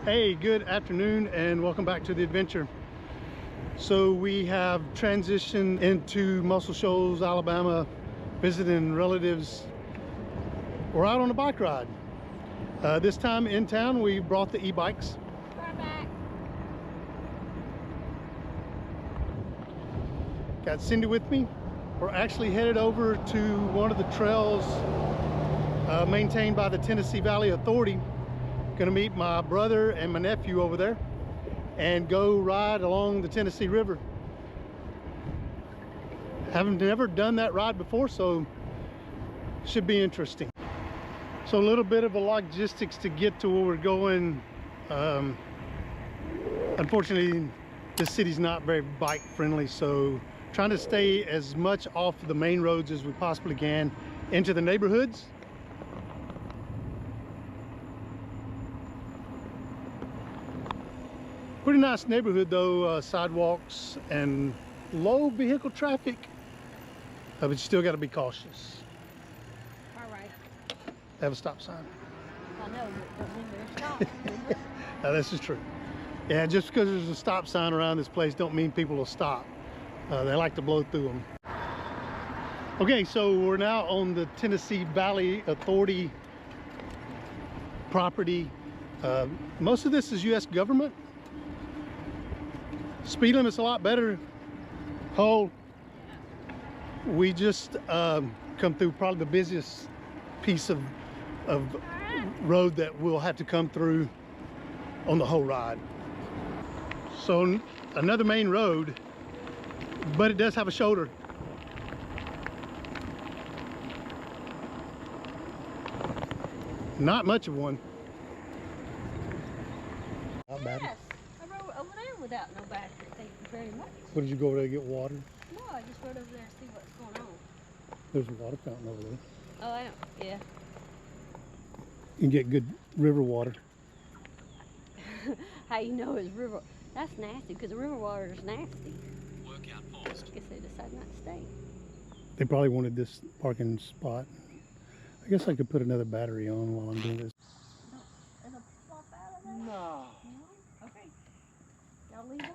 Hey, good afternoon and welcome back to the adventure. So we have transitioned into Muscle Shoals, Alabama, visiting relatives. We're out on a bike ride. This time in town we brought the e-bikes. Got Cindy with me. We're actually headed over to one of the trails maintained by the Tennessee Valley Authority. Gonna meet my brother and my nephew over there and go ride along the Tennessee River. Haven't never done that ride before, so should be interesting. So a little bit of a logistics to get to where we're going. Unfortunately, this city's not very bike friendly, so trying to stay as much off the main roads as we possibly can into the neighborhoods. Pretty nice neighborhood though, sidewalks and low vehicle traffic, but you still got to be cautious. All right. They have a stop sign. I know, but when they're stopped. This is true. Yeah, just because there's a stop sign around this place don't mean people will stop. They like to blow through them. Okay, so we're now on the Tennessee Valley Authority property. Most of this is U.S. government. Speed limit's a lot better. We just come through probably the busiest piece of road that we'll have to come through on the whole ride. So another main road, but it does have a shoulder. Not much of one. Not bad. Yes, I rode over there without no battery. Thank you very much. What, did you go over there to get water? No, I just rode over there to see what's going on. There's a water fountain over there. Oh, I don't. Yeah. You can get good river water. How you know it's river? That's nasty because the river water is nasty. Workout paused. I guess they decided not to stay. They probably wanted this parking spot. I guess I could put another battery on while I'm doing this. It'll pop out of there? No. No? Okay. Y'all lead the way.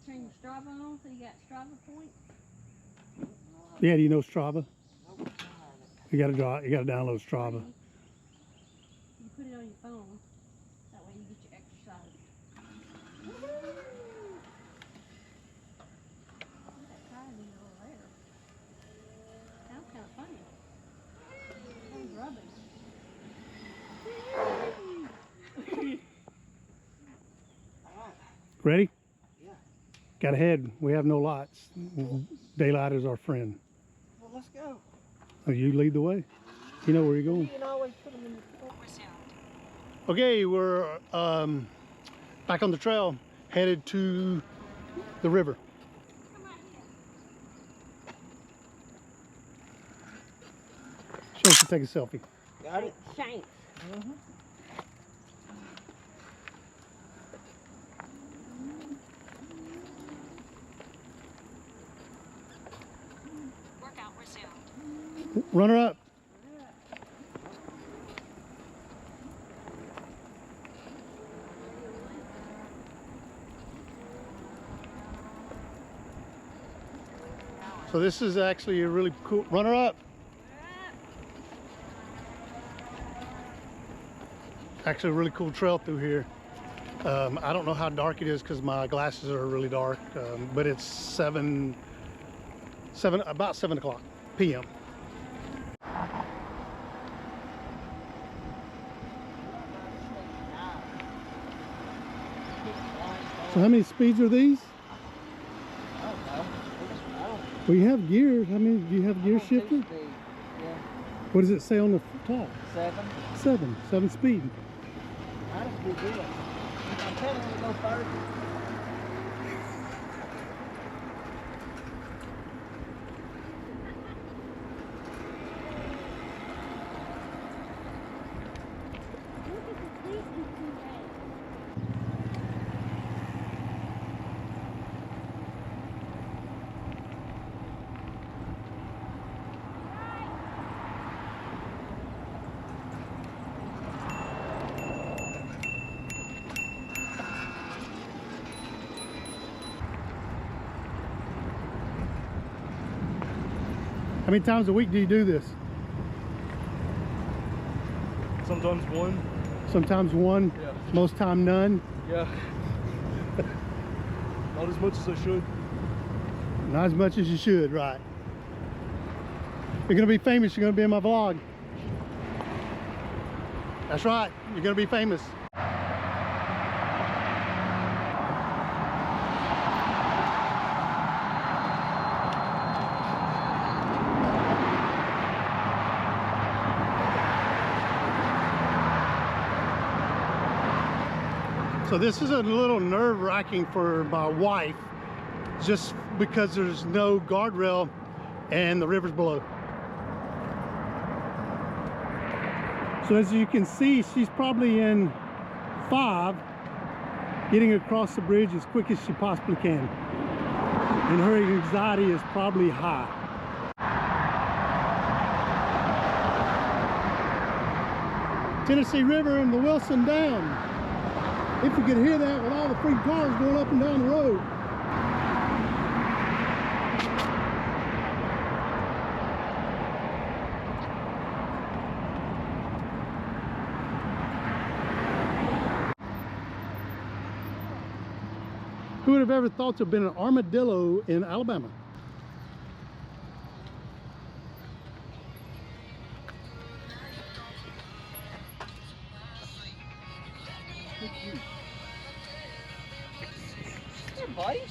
Turn your Strava on so you got Strava points. Yeah, do you know Strava? You gotta download Strava. You put it on your phone. That way you get your exercise. That tire needle over there. Sounds kind of funny. Sounds rubbing. Ready? Yeah. Got ahead. We have no lights. Daylight is our friend. Well, let's go. Oh, you lead the way. You know where you're going. You can always put them in the Okay, we're back on the trail, headed to the river. Shanks to take a selfie. Got it? Shanks. Workout resumed. Runner up. So this is actually a really cool, runner up. Actually a really cool trail through here. I don't know how dark it is because my glasses are really dark, but it's about 7 o'clock p.m. So how many speeds are these? I don't know. Well, you have gears. How many do you have gear shifted? Yeah. What does it say on the top? 7. 7 speed. I just be good. I'm telling you to go 30. many times a week do you do this? Sometimes one. Sometimes one, Yeah. most time none. Yeah. Not as much as I should. Not as much as you should, right? You're gonna be famous, you're gonna be in my vlog. That's right, you're gonna be famous. So this is a little nerve-wracking for my wife, just because there's no guardrail and the river's below. So as you can see, she's probably in 5, getting across the bridge as quick as she possibly can. And her anxiety is probably high. Tennessee River and the Wilson Dam. If you could hear that with all the free cars going up and down the road. Who would have ever thought there'd been an armadillo in Alabama? Here, buddy.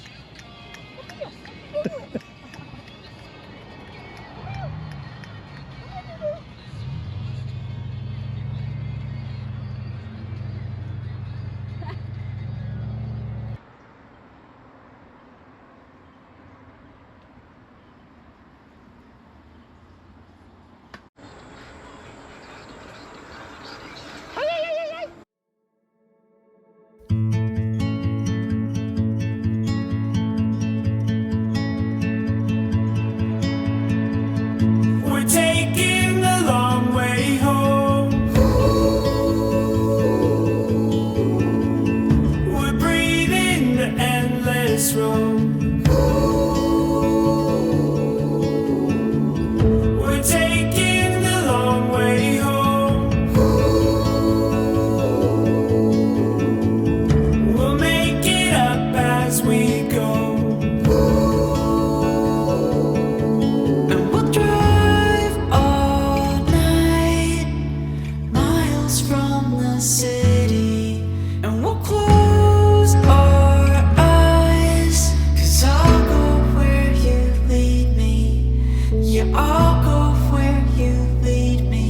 We're taking the long way home. We're breathing the endless road. We're taking the long way home. We'll make it up as we go. And we'll drive all night, miles from the city. And we'll close our eyes, 'cause I'll go where you lead me. Yeah, I'll go where you lead me.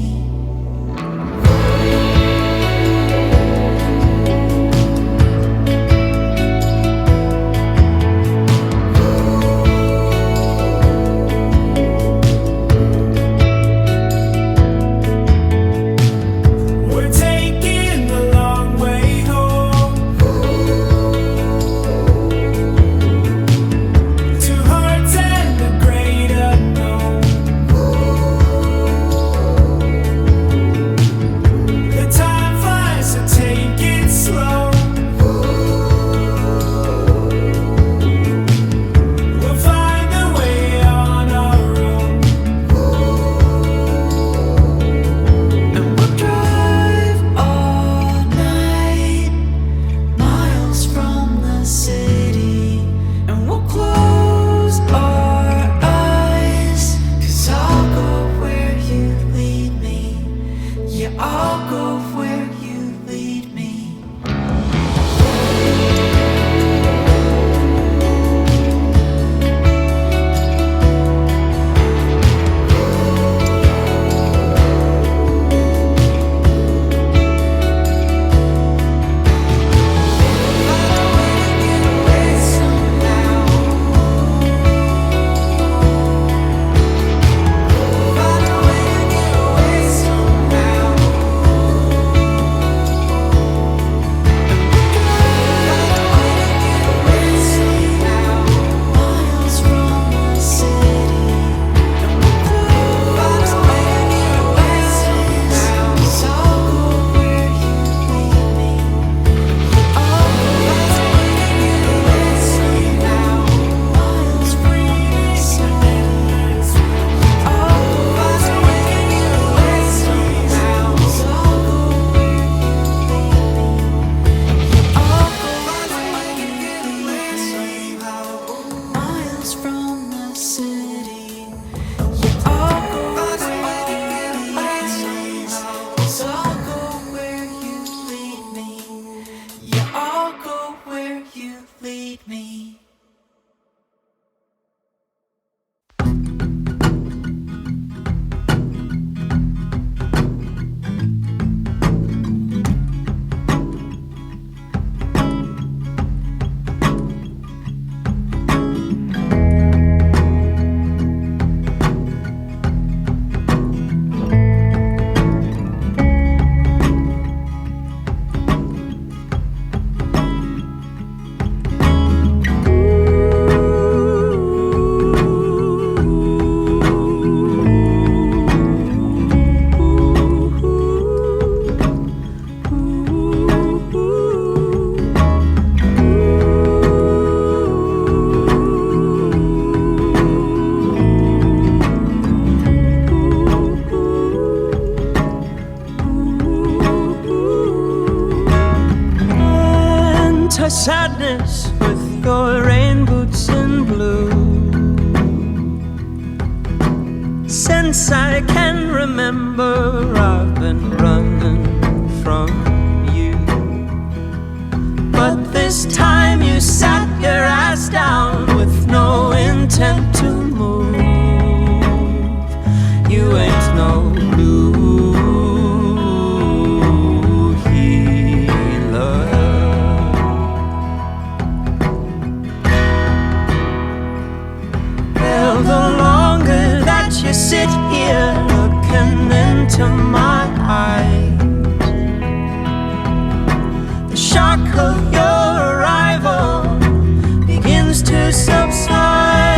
We're taking the sadness with your rain boots in blue. Since I can remember, I've been running from you. But this time you sat your ass down with no intent to move. You ain't no blue healer. Well, the longer that you sit here looking into my eyes, the shock of your arrival begins to subside.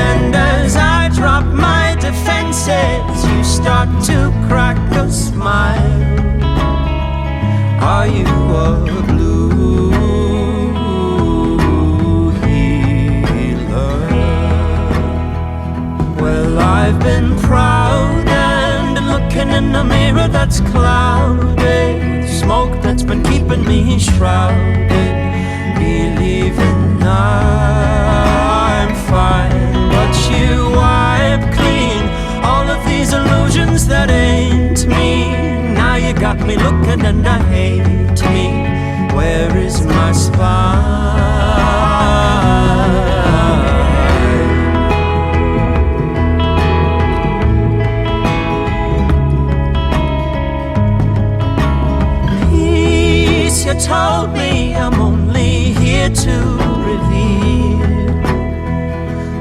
And as I drop my defenses, you start to crack a smile. Are you a blue healer? Well, I've been proud and been looking in a mirror that's clouded, smoke that's been keeping me shrouded, believing I'm fine. But you wipe clean all of these illusions that ain't me. Now you got me looking and I hate me. Where is my spine? You told me I'm only here to reveal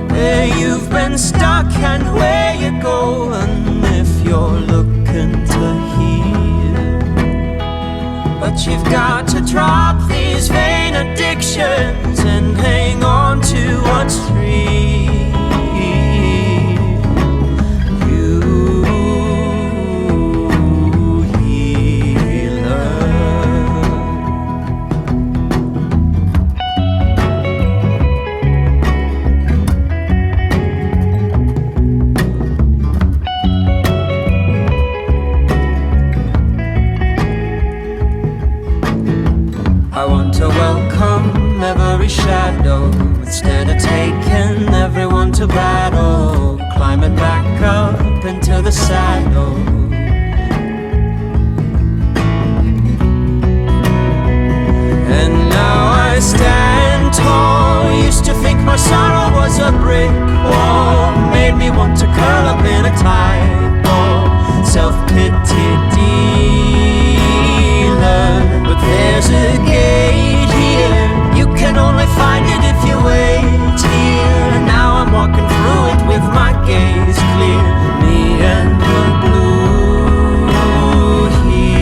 where you've been stuck and where you're going if you're looking to heal. But you've got to drop these vain addictions and hang on to what's real. I want to welcome every shadow instead of taking everyone to battle, climbing back up into the saddle. And now I stand tall. Used to think my sorrow was a brick wall, made me want to curl up in a tight ball. Self-pity dealer. But there's a gate here, you can only find it if you wait here. Now I'm walking through it with my gaze clear, me and the blue healer.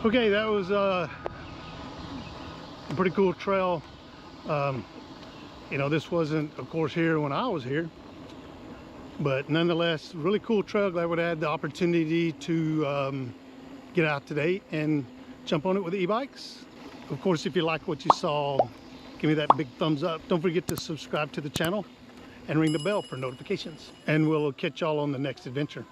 Okay, that was a pretty cool trail. You know, this wasn't, of course, here when I was here, but nonetheless, really cool trail. Glad we had the opportunity to get out today and jump on it with the e-bikes. Of course, if you like what you saw, give me that big thumbs up. Don't forget to subscribe to the channel and ring the bell for notifications. And we'll catch y'all on the next adventure.